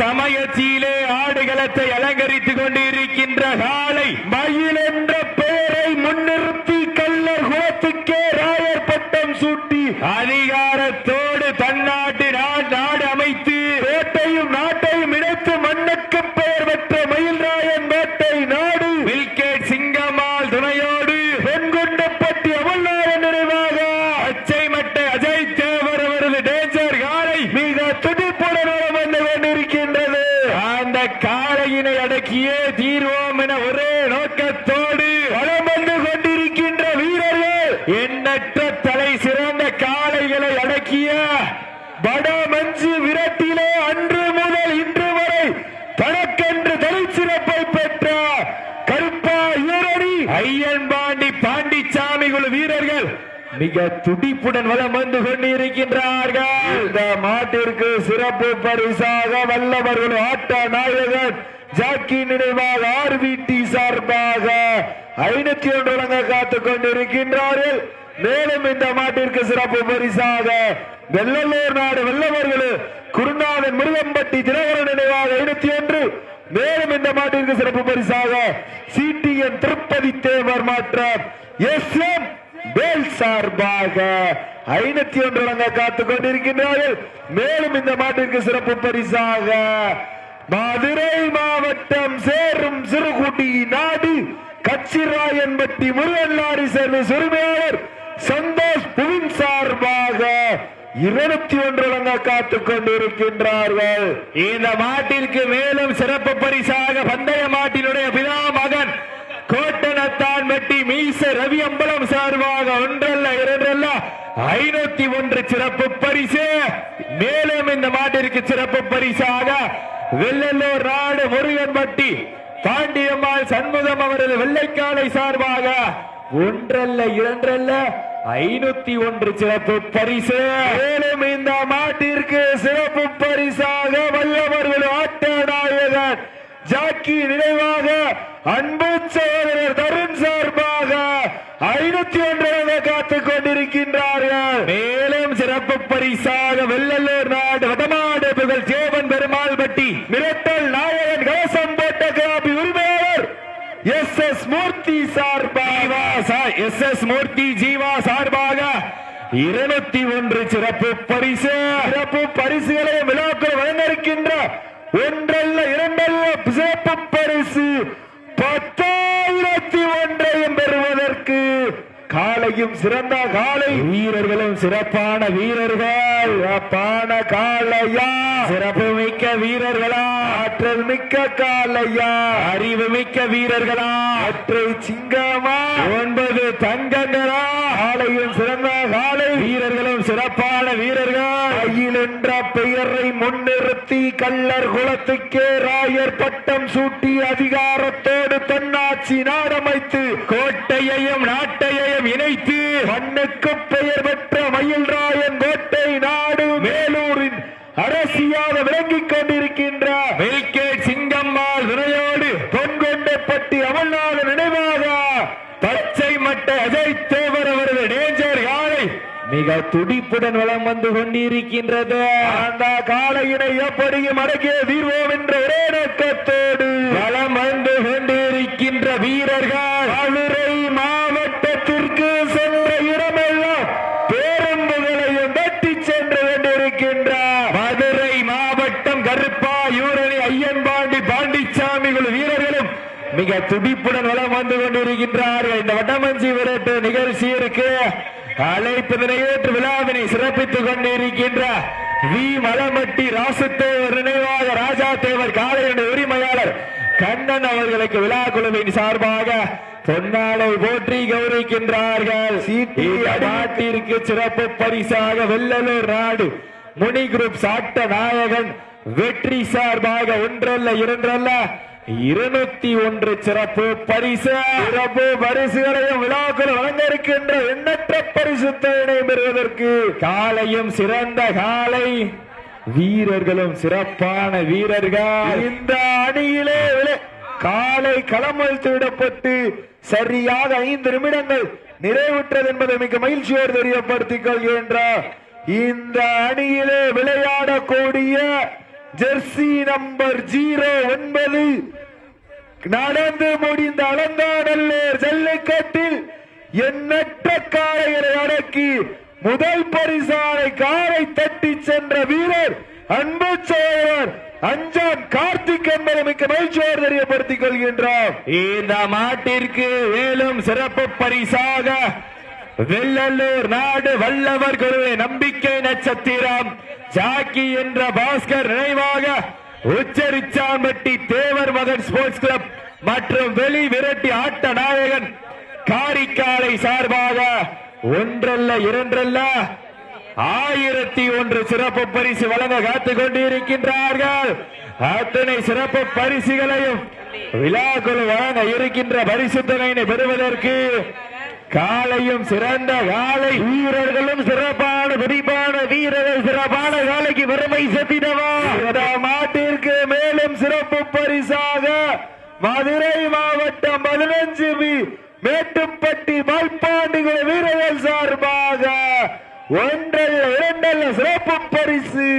சமயத்திலே ஆடுகளத்தை அலங்கரித்துக் கொண்டிருக்கின்ற காலை மயில் என்ற பெயரை முன்னிறுத்தி கள்ளர் குலத்துக்கே ராயர் பட்டம் சூட்டி அதிகாரத்தோடு தன்னாட்டு நாடு அமைத்து கோட்டையும் நாட்டையும் இணைத்து மண்ணுக்கு பெயர் பெற்ற மயில்ராயன் வேட்டை நாடு வில்கேட் சிங்கம்மாள் துணையோடு வெண்குண்டப்பட்டி அமல்நாதன் நினைவாக அச்சை மட்டை அஜய் தேவர் அவரது டேஞ்சர் காலை மிக துடிப்புடன் வந்து கொண்டிருக்கின்றது. அந்த காளையினை அடக்கியே தீர்வோம் என ஒரே நோக்கத்தோடு வலம் வந்து கொண்டிருக்கின்ற வீரர்கள் எண்ணற்ற தலை சிறந்த காளைகளை அடக்கிய வடமஞ்சு விரட்டிலே அன்று முதல் இன்று வரை தனக்கென்று தனிச்சிறப்பை பெற்ற கருப்பா ஈரடி ஐயன்பாண்டி பாண்டிச்சாமி குழு வீரர்கள் மிக துடிப்புடன் வலம் வந்து கொண்டிருக்கின்றார்கள். இந்த மாட்டிற்கு சிறப்பு பரிசாக வல்லவர்கள் ஆட்ட நாயகன் ஜாக்கி நினைவாக ஆர்விடி சார்பாக 501 வழங்க காத்துக் கொண்டிருக்கின்றார்கள். மேலும் இந்த மாட்டிற்கு சிறப்பு பரிசாக வெள்ளலூர் நாடு வெள்ளவர்கள் குருநாதன் முருகம்பட்டி தினகரன் நினைவாக 501. மேலும் இந்த மாட்டிற்கு சிறப்பு பரிசாக சிடிஎன் திருப்பதி தேவர் மாற்றம் எஸ்எம் வேல் சார்பாக 501 வழங்க காத்துக் கொண்டிருக்கின்றார்கள். மேலும் இந்த மாட்டிற்கு சிறப்பு பரிசாக மதுரை மாவட்டம் சேரும் சிறுகுடி நாடு கச்சிராயன்பட்டி முருகன் லாரி சர்வீஸ் உரிமையாளர் சந்தோஷ் புவின் சார்பாக 201 வழங்க காத்துக் கொண்டிருக்கின்றார்கள். இந்த மாட்டிற்கு மேலும் சிறப்பு பரிசாக பந்தய மாட்டினுடைய பிதா மகன் கோட்டனத்தான் வெட்டி மீச ரவி அம்பலம் சார்பாக 1 அல்ல 2 அல்ல 501 சிறப்பு பரிசு. மேலும் இந்த மாட்டிற்கு சிறப்பு பரிசாக வெள்ளலூர் நாடு முருகன்பட்டி பாண்டியம்மாள் சண்முகம் அவரது வெள்ளைக்காலை சார்பாக 1 அல்ல 2 அல்ல 501 சிறப்பு பரிசு. மேலும் இந்த மாட்டிற்கு சிறப்பு பரிசாக வல்லவர்கள் ஆட்ட நாயகன் ஜாக்கி நினைவாக அன்பு சகோதரர் தருண் சார்பாக 501 காத்துக் கொண்டிருக்கின்றார்கள். மேலும் சிறப்பு பரிசாக வெள்ளலூர் நாடு வடமாடு புகழ் ஜேவன் பெருமாள் பட்டி மிரட்டல் நாயகன் கவசம் போட்ட காபி உரிமையாளர் எஸ் மூர்த்தி சார்பாக எஸ் மூர்த்தி ஜீவா சார்பாக 201 சிறப்பு பரிசு. சிறப்பு பரிசுகளை விழாக்கள் வழங்கிருக்கின்ற 1 அல்ல 2 அல்ல சிறப்பு பரிசு 10,001 பெறுவதற்கு காலையும் சிறந்த காலை வீரர்களும் சிறப்பான வீரர்கள் சிறப்பான காலையா சிறப்பு மிக்க வீரர்களா ஆற்றல் மிக்க காலையா அறிவு மிக்க வீரர்களா அற்றை சிங்கமா 9 தங்கங்களா காலையும் சிறந்த காலை வீரர்களும் சிறப்பான வீரர்கள் கையில் என்ற பெயரை முன்னிறுத்தி கள்ளர் குலத்துக்கே ராயர் பட்டம் சூட்டி அதிகாரத்தோடு தன்னாட்சி நாடமைத்து கோட்டையையும் நாட்டையையும் இணைத்து மண்ணுக்கு பெயர் பெற்ற மயில்ராயன் கோட்டை நாடு மேலூரின் அரசியாக விளங்கிக் கொண்டிருக்கின்ற வில்கேட் சிங்கம்மாள் துணையோடு பொன்கொண்டப்பட்டி அமல்நாத நினைவாக பச்சை மட்டை அஜய் தேவர் அவரது டேஞ்சர் காலை மிக துடிப்புடன் வளம் வந்து கொண்டிருக்கின்றது. அந்த காலையினை எப்படியும் அடக்கிய வீர்வோம் என்ற ஒரே நோக்கத்தோடு வளம் வந்து கொண்டிருக்கின்ற வீரர்கள் மதுரை மாவட்டத்திற்கு சென்ற இடமெல்லாம் பேருந்துகளையும் வெட்டி சென்று கொண்டிருக்கின்ற மதுரை மாவட்டம் கருப்பா யூரணி ஐயன்பாண்டி பாண்டிச்சாமி குழு வீரர்களும் மிக துடிப்புடன் வளம் வந்து கொண்டிருக்கின்றார்கள். இந்த வட்டமஞ்சி விரட்டு நிகழ்ச்சியிற்கு அழைப்பதனை ஏற்று விழாவினை சிறப்பித்துக் கொண்டிருக்கின்ற வி மலமட்டி ராசுத்தேவர் நினைவாக ராஜா தேவர் காலையுடைய உரிமையாளர் கண்ணன் அவர்களுக்கு விழா குழுவின் சார்பாக பொன்னாளை போற்றி கௌரவிக்கின்றார்கள். நாட்டிற்கு சிறப்பு பரிசாக வெள்ளலூர் நாடு முனி குரூப் சாட்ட நாயகன் வெற்றி சார்பாக 1 அல்ல 2 அல்ல 201 சிறப்பு பரிசு. சிறப்பு பரிசுகளையும் விழாக்கள் வழங்க இருக்கின்ற எண்ணற்ற பரிசுத்தனை பெறுவதற்கு காலையும் சிறந்த காலை வீரர்களும் சிறப்பான வீரர்கள் இந்த அணியிலே காலை களமழித்து விடப்பட்டு சரியாக 5 நிமிடங்கள் நிறைவுற்றது என்பதை மிக மகிழ்ச்சியோடு தெரியப்படுத்திக் கொள்கின்றார். இந்த அணியிலே விளையாடக்கூடிய ஜெர்சி நம்பர் 09 நடந்து முடிந்த அலங்காநல்லூர் ஜல்லிக்கட்டில் எண்ணற்ற காளைகளை அடக்கி முதல் பரிசாலை காரை தட்டி சென்ற வீரர் அன்பு சோழர் அஞ்சான் கார்த்திக் என்பதை மிக்க மகிழ்ச்சியோடு தெரியப்படுத்திக் கொள்கின்றோம். இந்த மாட்டிற்கு மேலும் சிறப்பு பரிசாக வெள்ளலூர் நாடு வல்லவர் குருவே நம்பிக்கை நட்சத்திரம் ஜாக்கி என்ற பாஸ்கர் நினைவாக உச்சரிச்சாம்பட்டி தேவர் மகன் ஸ்போர்ட்ஸ் கிளப் மற்றும் வெளி விரட்டி ஆட்ட நாயகன் காரிக்காலை சார்பாக ஒன்றல்ல இரண்டல்ல 1001 சிறப்பு பரிசு வழங்க காத்துக் கொண்டிருக்கின்றார்கள். அத்தனை சிறப்பு பரிசுகளையும் விழாக்குழு வழங்க இருக்கின்ற பரிசு தொகையினை பெறுவதற்கு காலையும் சிறந்த காலை வீரர்களும் சிறப்பான துடிப்பான வீரர்கள் சிறப்பான காலைக்கு பெருமை சேர்த்திடவா. மாட்டிற்கு மேலும் சிறப்பு பரிசாக மதுரை மாவட்டம் 15 மேட்டுப்பட்டி மல்பாண்டிகுள வீரர்கள் சார்பாக ஒன்றல்ல இரண்டல்ல சிறப்பு பரிசு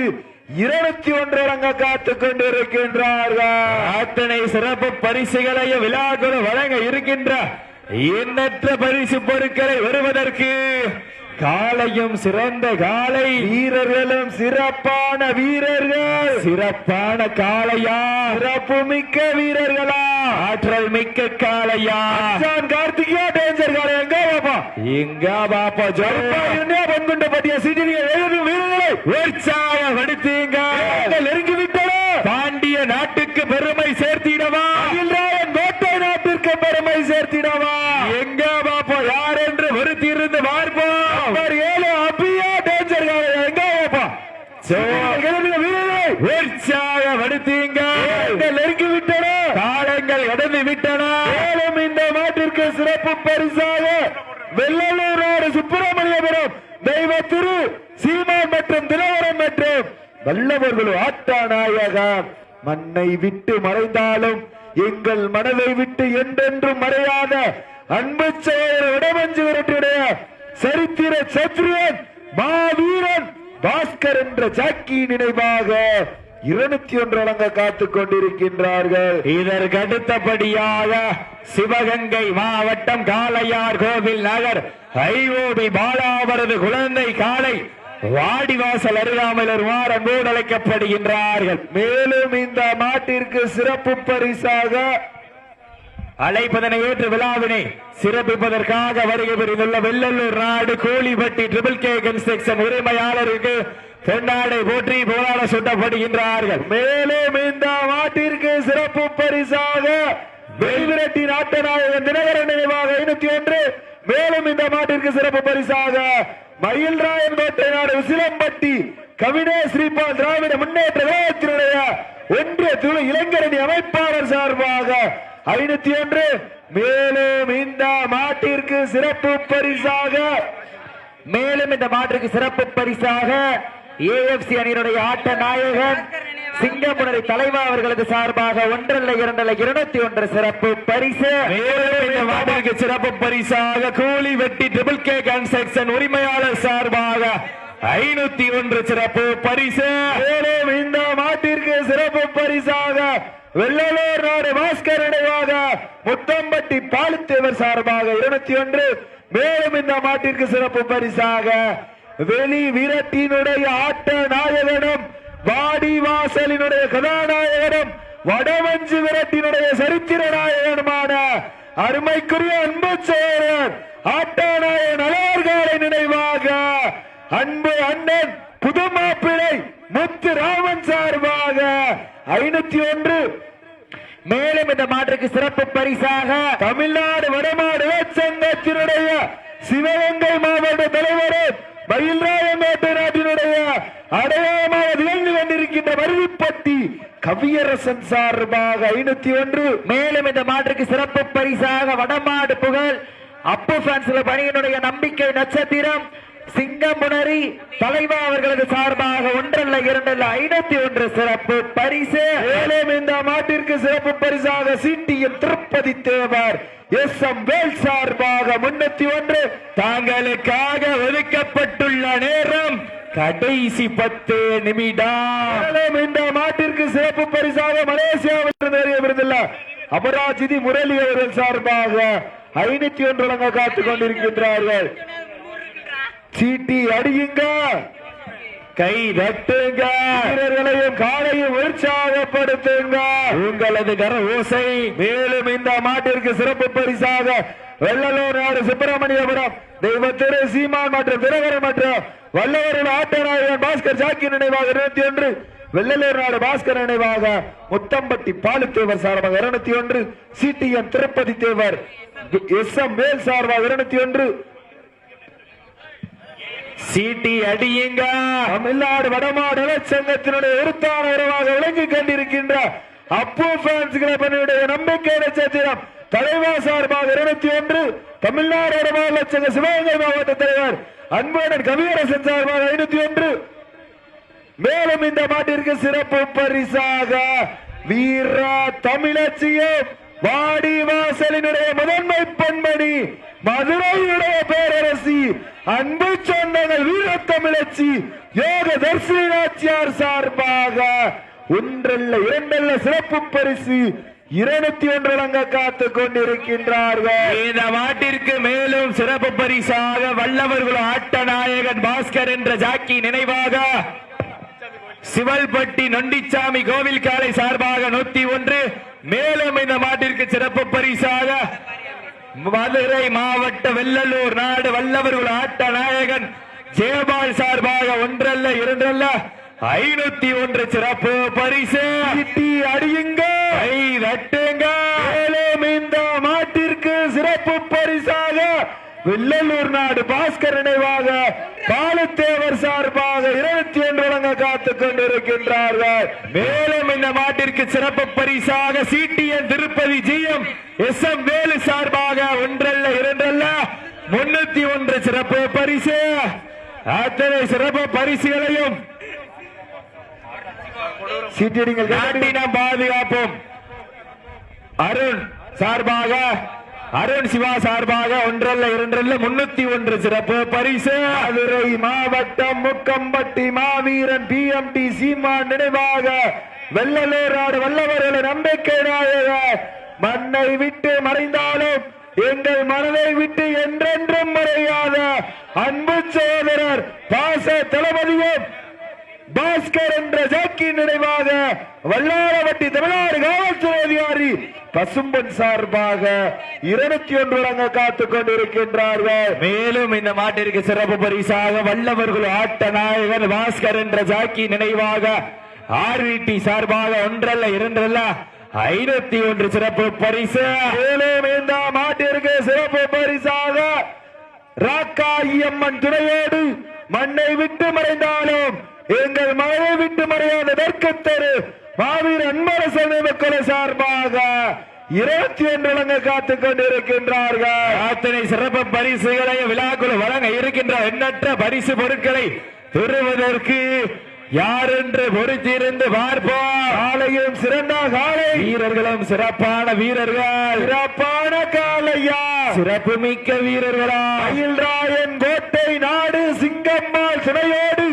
201 வழங்க காத்துக் கொண்டிருக்கின்றார்கள். அத்தனை சிறப்பு பரிசுகளையும் விழாக்குழு வழங்க இருக்கின்ற எண்ணற்ற பரிசு பொருட்களை வருவதற்கு காலையும் சிறந்த காலை வீரர்களும் சிறப்பான வீரர்கள் சிறப்பான காளையா சிறப்பு மிக்க வீரர்களா ஆற்றல் மிக்க காளையா கார்த்திகா டேஞ்சர் காலை எங்க பாப்பா ஜொல்பா பங்குண்ட பட்டிய சீட்டிய வீரர்களை உற்சாகப்படுத்தீங்க நெருங்கி விட்டன. பாண்டிய நாட்டுக்கு பெருமை சேர்த்திடவா கோட்டை நாட்டிற்கு பெருமை சேர்த்திடவா எங்க பாப்பா யார் என்று வருத்தி இருந்து பார்ப்போம். 7 அபியா டேஞ்சர் எங்க பாப்பா உற்சாகப்படுத்தீங்க நெருங்கி விட்டன காலங்கள் கடந்து விட்டன. மேலும் இந்த மாட்டிற்கு சிறப்பு பரிசாக வெள்ளலூர் நாடு சுப்பிரமணியபுரம் தெய்வ திரு சீமான் மற்றும் திலவரம் மற்றும் வல்லவர்கள் ஆட்ட நாயகன் மண்ணை விட்டு மறைந்தாலும் எங்கள் மனதை விட்டு என்றென்றும் மறையாத அன்பு செயலர் இடமஞ்சு விரட்டுடைய சரித்திர சத்ரியன் மாவீரன் பாஸ்கர் என்ற ஜாக்கி நினைவாக 201 வழங்க காத்துக் கொண்டிருக்கின்றார்கள். இதற்கு அடுத்தபடியாக சிவகங்கை மாவட்டம் காளையார் கோவில் நகர் ஐஓபி பாலாவரது குழந்தை காளை வாடிவாசல் அருகாமையில் வருமாறு அன்போடு அழைக்கப்படுகின்றார்கள். மேலும் இந்த மாட்டிற்கு சிறப்பு பரிசாக அழைப்பதனை ஏற்று விழாவினை சிறப்பிப்பதற்காக வருகை புரிந்துள்ள வெள்ளலூர் நாடு கூலிப்பட்டி ட்ரிபிள் கே கன்ஸ்ட்ரக்ஷன் உரிமையாளருக்கு பொன்னாடை போற்றி போராட சுட்டப்படுகின்றார்கள். மேலும் இந்த மாட்டிற்கு சிறப்பு பரிசாக வெளிவிரட்டி நாட்ட நாயகன் தினகரன் நினைவாக 501. மேலும் இந்த மாட்டிற்கு சிறப்பு பரிசாக மயில்ராயன் கோட்டை நாடு உசிலம்பட்டி கவினே ஸ்ரீபால் திராவிட முன்னேற்ற கழகத்தினுடைய ஒன்றிய துணை இளைஞரணி அமைப்பாளர் சார்பாக 501. மேலும் இந்த மாட்டிற்கு சிறப்பு பரிசாக ஏஎஃப்சி அணியினுடைய ஆட்ட நாயகன் சிங்கமுனரி தலைவா அவர்களது சார்பாக ஒன்றல்ல இரண்டல்ல 201 சிறப்பு பரிசு. இந்த மாட்டிற்கு சிறப்பு பரிசாக கூலி வெட்டி ட்ரிபிள் கே கன்ஸ்ட்ரக்ஷன் உரிமையாளர் சார்பாக 501 சிறப்பு பரிசு. மேலும் இந்த மாட்டிற்கு சிறப்பு பரிசாக வெள்ளலூர் நாடு பாஸ்கர் நினைவாக முத்தம்பட்டி பாலித்தேவர் சார்பாக 201. மேலும் இந்த மாட்டிற்கு சிறப்பு பரிசாக வெளி விரட்டினுடைய ஆட்ட நாயகனும் வாடிவாசலினுடைய கதாநாயகனும் வடவஞ்சு விரட்டினுடைய சரித்திர நாயகனுமான அருமைக்குரிய அன்பு சோழர் ஆட்ட நாயகன் அலர்காலை நினைவாக அன்பு அண்ணன் புதுமாப்பிள்ளை முத்து ராமன் சார்பாக 501. மேலும் இந்த மாற்றுக்கு சிறப்பு பரிசாக தமிழ்நாடு வடமாடு சங்கத்தினுடைய சிவகங்கை மாவட்ட தலைவர் மயில்ராயன் கோட்டை நாட்டினுடைய அடையாளமாக திகழ்ந்து கொண்டிருக்கின்ற மருவிப்பட்டி கவியரசன் சார்பாக 501. மேலும் இந்த மாற்றுக்கு சிறப்பு பரிசாக வடமாடு புகழ் அப்பு பிரான்ஸ்ல பணியினுடைய நம்பிக்கை நட்சத்திரம் சிங்கமுனரி தலைவா அவர்களது சார்பாக ஒன்றல்ல இரண்டல்ல 501 சிறப்பு பரிசு. மேலும் இந்த மாட்டிற்கு சிறப்பு பரிசாக சிடிஎம் திருப்பதி தேவர் எஸ்.எம். வேல் சார்பாக 301. தாங்களுக்காக ஒதுக்கப்பட்டுள்ள நேரம் கடைசி 10 நிமிடம். இந்த மாட்டிற்கு சிறப்பு பரிசாக மலேசியாவில் நேரிய விருதுள்ள அபராஜிதி முரளி அவர்கள் சார்பாக 501 வழங்க காத்துக் கொண்டிருக்கின்றார்கள். சீட்டி அடியுங்க, கை தட்டுங்க, வீரர்களையும் காலையும் உற்சாகப்படுத்துங்க. உங்களது கர ஓசை. மேலும் இந்த மாட்டிற்கு சிறப்பு பரிசாக வெள்ளலூர் நாடு சுப்பிரமணியபுரம் தெய்வ திரு சீமான் மற்றும் தினகரன் மற்றும் வல்லவர்கள் ஆட்டநாயகன் பாஸ்கர் ஜாக்கி நினைவாக 21, வெள்ளலூர் நாடு பாஸ்கர் நினைவாக முத்தம்பட்டி பாலுத்தேவர் சார்பாக 201, சிடிஎன் திருப்பதி தேவர் எஸ்எம் மேல் சார்பாக 201. சீட்டி அடியுங்க. தமிழ்நாடு வடமாடு சங்கத்தினுடைய உறுத்தான உறவாக விளங்கிக் கொண்டிருக்கின்ற அப்பு ஃபேன்ஸ் கிளப்பினுடைய நம்பிக்கை நட்சத்திரம் தலைவா சார்பாக 201, தமிழ்நாடு வடமாடு சங்க சிவகங்கை மாவட்ட தலைவர் அன்புடன் கவியரசன் சார்பாக 501. மேலும் இந்த மாட்டிற்கு சிறப்பு பரிசாக வீரா தமிழச்சியும் வாடி வாசலினுடைய முதன்மை பெண்மணி மதுரையுடைய பேரரசி அன்பு சொந்தங்கள் வீர தமிழச்சி யோக தர்சினி நாச்சியார் சார்பாக 1 அல்ல 2 அல்ல சிறப்பு பரிசு 201 வழங்க காத்துக் கொண்டிருக்கின்றார்கள். இந்த மாட்டிற்கு மேலும் சிறப்பு பரிசாக வல்லவர்கள் ஆட்டநாயகன் பாஸ்கர் என்ற ஜாக்கி நினைவாக சிவல்பட்டி நொண்டிச்சாமி கோவில் காலை சார்பாக 101. மேலும் இந்த மாட்டிற்கு சிறப்பு பரிசாக மதுரை மாவட்ட வெள்ளலூர் நாடு வல்லவர்கள் ஆட்டநாயகன் ஜெயபால் சார்பாக 1 அல்ல 2 அல்ல 501 சிறப்பு பரிசு. அடியுங்க, கை தட்டுங்க. மேலும் இந்த மாட்டிற்கு சிறப்பு பரிசாக வெள்ளலூர் நாடு பாஸ்கர் நினைவாக பாலுத்தேவர் சார்பாக 21 வழங்க காத்துக் கொண்டிருக்கின்றார்கள். மேலும் இந்த மாட்டிற்கு சிறப்பு பரிசாக CDN Tirupati GM SM Velu சார்பாக 1 அல்ல 2 அல்ல 301 சிறப்பு பரிசு. அத்தனை சிறப்பு பரிசுகளையும் சீட்டியடிங்கள், நாட்டினம் பாதுகாப்போம் அருண் சார்பாக அருண் சிவா சார்பாக 1 அல்ல 2 அல்ல 301 சிறப்பு பரிசு. மதுரை மாவட்டம் முக்கம்பட்டி மாவீரன் பிஎம்டி சீமான் நினைவாக வெள்ளலூர் நாடு வல்லவர்கள் நம்பிக்கை நாயகர் மண்ணை விட்டு மறைந்தாலும் எங்கள் மனதை விட்டு என்றென்றும் மறையாத அன்பு சோதரர் பாச தளபதியும் பாஸ்கர் என்ற ஜாக்கி நினைவாக வல்லாரவட்டி தமிழ்நாடு காவல்துறை அதிகாரி பசும்பன் சார்பாக 201 வழங்க காத்துக் கொண்டிருக்கின்றார்கள். மேலும் இந்த மாட்டிற்கு சிறப்பு பரிசாக வல்லவர்கள் ஆட்ட நாயகன் பாஸ்கர் என்ற ஜாக்கி நினைவாக ஆர்விடி சார்பாக 1 அல்ல 2 அல்ல 501 சிறப்பு பரிசு. மேலும் இந்த மாட்டிற்கு சிறப்பு பரிசாக ராக்காயம்மன் துணையோடு மண்ணை விட்டு மறைந்தாலும் எங்கள் மனதை விட்டு மறையாத தெரு மாவீர அன்பரசன் மக்களை சார்பாக 21 வழங்க காத்துக் கொண்டிருக்கின்றார்கள். அத்தனை சிறப்பு பரிசுகளை விழாக்குழு வழங்க இருக்கின்ற எண்ணற்ற பரிசு பொருட்களை பெறுவதற்கு யார் என்று பொறுத்திருந்து பார்ப்போம். காலையும் சிறந்த காலை, வீரர்களும் சிறப்பான வீரர்கள், சிறப்பான காலையா, சிறப்பு மிக்க வீரர்களா, அயில்ராயன் கோட்டை நாடு சிங்கம்மாள் துணையோடு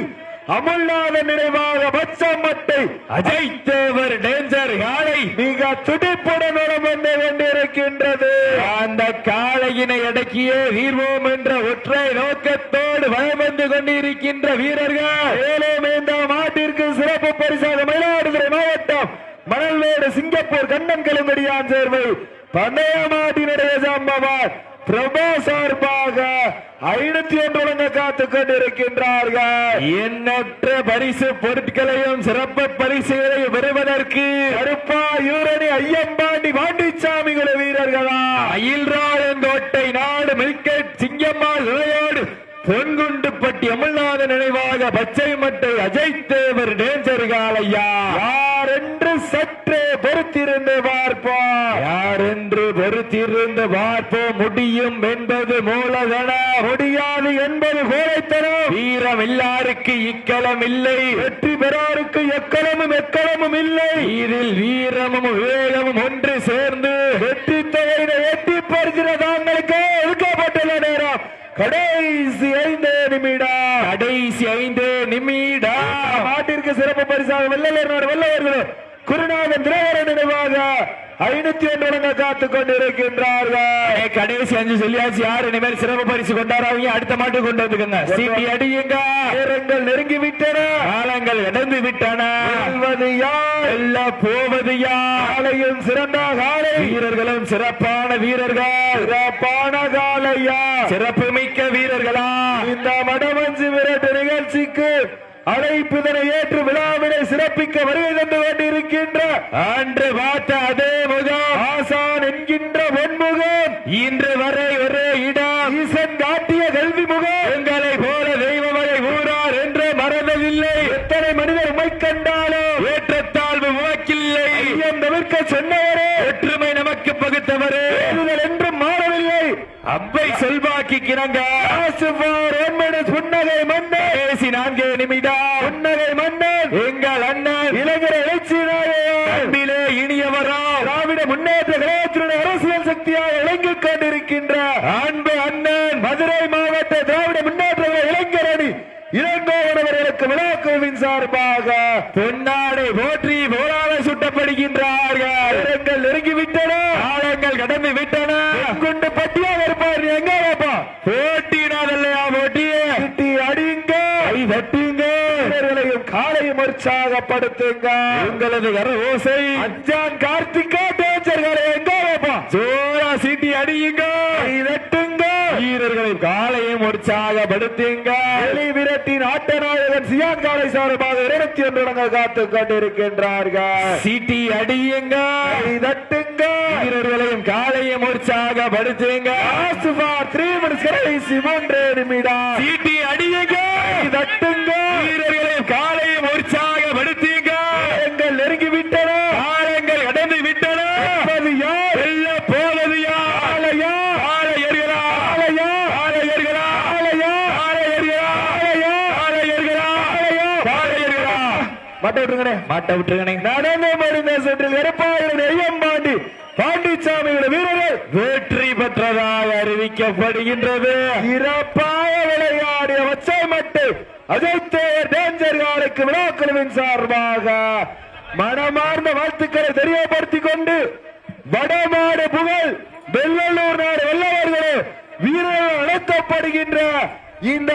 அமுல்நாதன் நினைவாக பச்சமட்டை அஜய் தேவர் டேஞ்சர் காளை மிக துடிப்புடன் வந்து கொண்டிருக்கின்றது. அந்த காளையினை அடக்கியே வீர்வோம் என்ற ஒற்றை நோக்கத்தோடு வலம் வந்து கொண்டிருக்கின்ற வீரர்கள். மேலும் இந்த மாட்டிற்கு சிறப்பு பரிசாக மயிலாடுதுறை மாவட்டம் மணல்வேடு சிங்கப்பூர் கண்ணன் கிளம்படியான் சேர்வை பந்தய மாட்டினுடைய சம்பவம் பிரபா சார்பாக 501 வழங்க காத்துக் கொண்டிருக்கின்றார்கள். எண்ணற்ற பரிசு பொருட்களையும் சிறப்பு பரிசுகளையும் பெறுவதற்கு கருப்பா யூரணி ஐயம்பாண்டி பாண்டிச்சாமிகள வீரர்களா, அயில்ராயந்தோட்டை நாடு மில்கெட் சிங்கம்மாள் நிலையோடு பொன்குண்டுப்பட்டி அமல்நாத நினைவாக பச்சை மட்டை அஜய் தேவர் டேஞ்சர் காளையா. யார் என்று சற்றே பொறுத்திருந்து பார்ப்போம், யார் என்று பொறுத்திருந்து பார்ப்போம். முடியும் என்பது மூலதன, முடியாது என்பது கோழைத்தனம். வீரம் எல்லாருக்கு இக்களம் இல்லை, வெற்றி பெறாருக்கு எக்களமும் இல்லை. இதில் வீரமும் வேகமும் ஒன்று சேர்ந்து வெற்றி தொகையினை எட்டி பறிக்கிற தாங்களுக்கு ஒதுக்கப்பட்டுள்ள நேரம் கடைசி 5 நிமிடம். கடைசி 5 நிமிடம் மாட்டிற்கு சிறப்பு பரிசாக வெள்ளலூர் நாடு வெள்ளவர்கள் குருநாதன் திரவர நினைவாக 501 வழங்க காத்துக் கொண்டிருக்கின்றார்கள். கடைசி 5 சொல்லியாச்சு. யாரு இனிமேல் சிறப்பு பரிசு கொண்டாடுறாங்க அடுத்த மாட்டு கொண்டு வந்துக்குங்க. சீட்டி அடியுங்க. நேரங்கள் நெருங்கி விட்டன, காலங்கள் கடந்து விட்டன. வெல்வது யார், எல்லாம் போவது யார்? காலையும் சிறந்த காலை, வீரர்களும் சிறப்பான வீரர்கள், சிறப்பான காலையா, சிறப்பு மிக்க வீரர்களா. இந்த மடமஞ்சு விரட்டு நிகழ்ச்சிக்கு அழைப்புதனை ஏற்று விழாவினை சிறப்பிக்க வருகை தந்து கொண்டிருக்கின்ற அன்று பார்த்த அதே முகம், ஆசான் என்கின்ற பொன்முகம், இன்று வரை ஒரே இடம், ஈசன் காட்டிய கல்வி முகம், உங்களை போல தெய்வமலை ஊரார் என்று மறந்ததில்லை. எத்தனை மனிதர் உமை கண்டாலும் ஏற்றத்தாழ்வு உமக்கில்லை. ஐயம் தவிர்க்க சொன்னவரே, ஒற்றுமை நமக்கு பகுத்தவரே, தேர்தல் என்றும் மாறவில்லை. அம்பை சொல்வாக்கி கிணங்க புன்னகை மன்னன், கடைசி 4 நிமிடம், புன்னகை மன்னன், எங்கள் அண்ணன் இளைஞர் எழுச்சி நாயகன், அன்பிலே இனியவரோ திராவிட முன்னேற்ற கழகத்தினுடைய அரசியல் சக்தியாக விளங்கிக் கொண்டிருக்கின்ற அன்பு அண்ணன் மதுரை மாவட்ட திராவிட முன்னேற்ற கழக இளைஞர் அணி இளங்கோவனவர்களுக்கு விழாக்குழுவின் சார்பாக பொன்னாடை போற்றி போராட சுட்டப்படுகின்றார்கள். நேரங்கள் நெருங்கிவிட்டன, காலங்கள் கடந்து விட்டன. கொண்டு பட்டியாக இருப்பார். நீ எங்க வாப்பா? போட்டினாதல்லையா போட்டியே? சிட்டி அடியுங்க, கை தட்டுங்க, வீரர்களையும் காலையும் உற்சாகப்படுத்துங்க. உங்களது கர ஓசை அஞ்சான் கார்த்திகா டேஞ்சர்களை எங்க வாப்பா? ஜோரா சீட்டி அடியுங்க, கை தட்டுங்க, வீரர்களை காலையும் உற்சாகப்படுத்துங்க. வெளி விரட்டின் ஆட்ட நாயகன் சியான் காலை சார்பாக 21 வழங்க காத்துக் கொண்டிருக்கின்றார்கள். சீட்டி அடியுங்க, கை தட்டுங்க, வீரர்களையும் காலையும் உற்சாகப்படுத்துங்க. 3 minutes கடைசி 3 நிமிடம். சீட்டி அடியுங்க, கை தட்டுங்க, வீரர்களையும் காலையும் உற்சாகப்படுத்துங்க. எங்கள் நெருங்கி விட்டன, காலங்கள் கடந்து விட்டன. வெல்வது யார், வெல்ல போவது யார்? காளையா, காளையர்களா, காளையா, காளையர்களா, காளையா, காளையர்களா, காளையா, காளையர்களா, காளையா. காளையர்களா. மாட்ட விட்டுருங்கண்ணே, மாட்ட விட்டுருங்கண்ணே. நடன மருந்த சுற்றில் எடப்பாடி ஐயம்பாண்டி பாண்டிச்சாமியோட வீரர்கள் வெற்றி பெற்றதாக அறிவிக்கப்படுகின்றது. சிறப்பாக விளையாடிய வச்சை மட்டு அஜய்தேவர் டேஞ்சர் காலுக்கு விழாக்குழுவின் சார்பாக மனமார்ந்த வாழ்த்துக்களை தெரியப்படுத்திக் கொண்டு வடமாடு புகழ் வெள்ளலூர் நாடு வெள்ளவர்களே வீரர்கள் அழைக்கப்படுகின்ற இந்த